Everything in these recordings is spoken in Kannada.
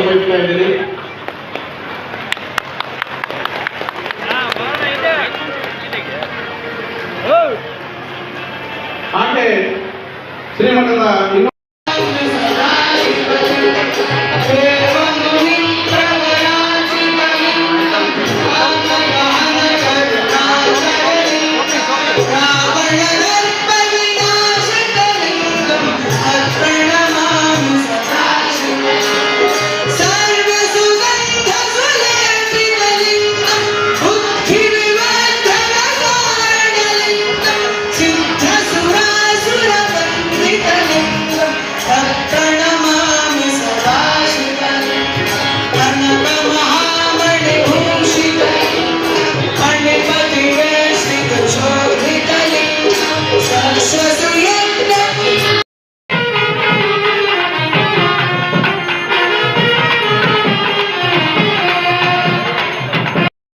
ಬಯಸ್ತಾ ಇದ್ದೀನಿ. ಹಾಗೆ ಶ್ರೀಮಠದ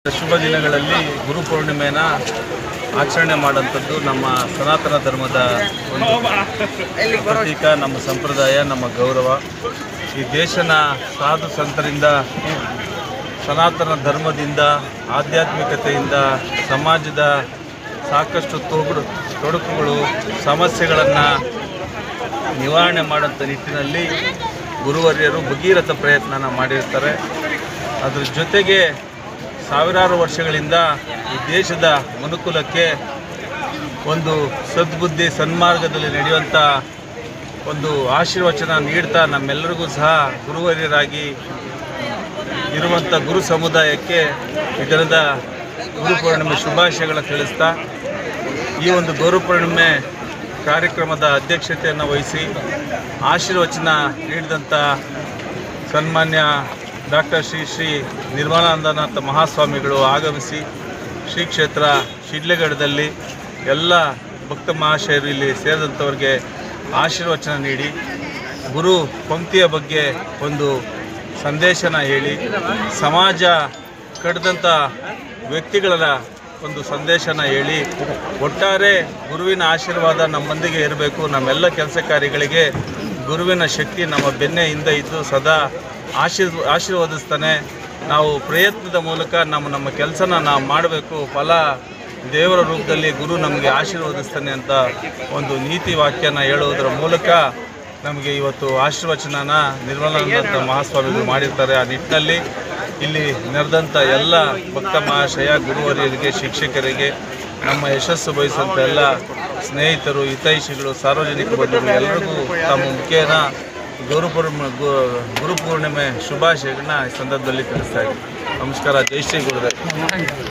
ಶುಭ ದಿನಗಳಲ್ಲಿ ಗುರುಪೂರ್ಣಿಮೆನ ಆಚರಣೆ ಮಾಡುವಂಥದ್ದು ನಮ್ಮ ಸನಾತನ ಧರ್ಮದ ಒಂದು ಪ್ರತೀಕ, ನಮ್ಮ ಸಂಪ್ರದಾಯ, ನಮ್ಮ ಗೌರವ. ಈ ದೇಶನ ಸಾಧು ಸಂತರಿಂದ, ಸನಾತನ ಧರ್ಮದಿಂದ, ಆಧ್ಯಾತ್ಮಿಕತೆಯಿಂದ ಸಮಾಜದ ಸಾಕಷ್ಟು ತೊಡಕುಗಳು, ಸಮಸ್ಯೆಗಳನ್ನು ನಿವಾರಣೆ ಮಾಡುವಂಥ ನಿಟ್ಟಿನಲ್ಲಿ ಗುರುವರ್ಯರು ಭಗೀರಥ ಪ್ರಯತ್ನನ ಮಾಡಿರ್ತಾರೆ. ಅದರ ಜೊತೆಗೆ ಸಾವಿರಾರು ವರ್ಷಗಳಿಂದ ಈ ದೇಶದ ಮನುಕುಲಕ್ಕೆ ಒಂದು ಸದ್ಬುದ್ಧಿ, ಸನ್ಮಾರ್ಗದಲ್ಲಿ ನಡೆಯುವಂಥ ಒಂದು ಆಶೀರ್ವಚನ ನೀಡ್ತಾ ನಮ್ಮೆಲ್ಲರಿಗೂ ಸಹ ಗುರುವರ್ಯರಾಗಿ ಇರುವಂಥ ಗುರು ಸಮುದಾಯಕ್ಕೆ ಇದರಿಂದ ಗುರುಪೂರ್ಣಿಮೆ ಶುಭಾಶಯಗಳನ್ನು ತಿಳಿಸ್ತಾ, ಈ ಒಂದು ಗುರುಪೂರ್ಣಿಮೆ ಕಾರ್ಯಕ್ರಮದ ಅಧ್ಯಕ್ಷತೆಯನ್ನು ವಹಿಸಿ ಆಶೀರ್ವಚನ ನೀಡಿದಂಥ ಸನ್ಮಾನ್ಯ ಡಾಕ್ಟರ್ ಶ್ರೀ ನಿರ್ಮಲಾನಂದನಾಥ ಮಹಾಸ್ವಾಮಿಗಳು ಆಗಮಿಸಿ ಶ್ರೀ ಕ್ಷೇತ್ರ ಶಿಡ್ಲಘಟ್ಟದಲ್ಲಿ ಎಲ್ಲ ಭಕ್ತ ಮಹಾಶಯರು ಇಲ್ಲಿ ಸೇರಿದಂಥವ್ರಿಗೆ ಆಶೀರ್ವಚನ ನೀಡಿ ಗುರು ಪಂಕ್ತಿಯ ಬಗ್ಗೆ ಒಂದು ಸಂದೇಶನ ಹೇಳಿ, ಸಮಾಜ ಕಟ್ಟಿದಂಥ ವ್ಯಕ್ತಿಗಳ ಒಂದು ಸಂದೇಶನ ಹೇಳಿ, ಒಟ್ಟಾರೆ ಗುರುವಿನ ಆಶೀರ್ವಾದ ನಮ್ಮೊಂದಿಗೆ ಇರಬೇಕು, ನಮ್ಮೆಲ್ಲ ಕೆಲಸ ಕಾರ್ಯಗಳಿಗೆ ಗುರುವಿನ ಶಕ್ತಿ ನಮ್ಮ ಬೆನ್ನೆ ಹಿಂದೆ ಇದ್ದು ಸದಾ ಆಶೀರ್ವದಿಸ್ತಾನೆ. ನಾವು ಪ್ರಯತ್ನದ ಮೂಲಕ ನಮ್ಮ ಕೆಲಸನ ನಾವು ಮಾಡಬೇಕು, ಫಲ ದೇವರ ರೂಪದಲ್ಲಿ ಗುರು ನಮಗೆ ಆಶೀರ್ವದಿಸ್ತಾನೆ ಅಂತ ಒಂದು ನೀತಿ ವಾಕ್ಯನ ಹೇಳುವುದರ ಮೂಲಕ ನಮಗೆ ಇವತ್ತು ಆಶೀರ್ವಚನನ ನಿರ್ಮಲಾನಂದ ಮಹಾಸ್ವಾಮಿಗಳು ಮಾಡಿರ್ತಾರೆ. ಆ ನಿಟ್ಟಿನಲ್ಲಿ ಇಲ್ಲಿ ನೆರೆದಂಥ ಎಲ್ಲ ಭಕ್ತ ಮಹಾಶಯ, ಗುರುವರಿಯರಿಗೆ, ಶಿಕ್ಷಕರಿಗೆ, ನಮ್ಮ ಯಶಸ್ಸು ಬಯಸುವಂಥ ಎಲ್ಲ ಸ್ನೇಹಿತರು, ಹಿತೈಷಿಗಳು, ಸಾರ್ವಜನಿಕ ಬಂಧುಗಳು ಎಲ್ಲರಿಗೂ ತಮ್ಮ ಮುಖೇನ ಗುರುಪೂರ್ಣಿಮೆ ಶುಭಾಶಯಗಳನ್ನ ಈ ಸಂದರ್ಭದಲ್ಲಿ ತಿಳಿಸ್ತಾ ಇದ್ದೀನಿ. ನಮಸ್ಕಾರ. ಜೈ ಶ್ರೀ ಗುರುದೇವ್.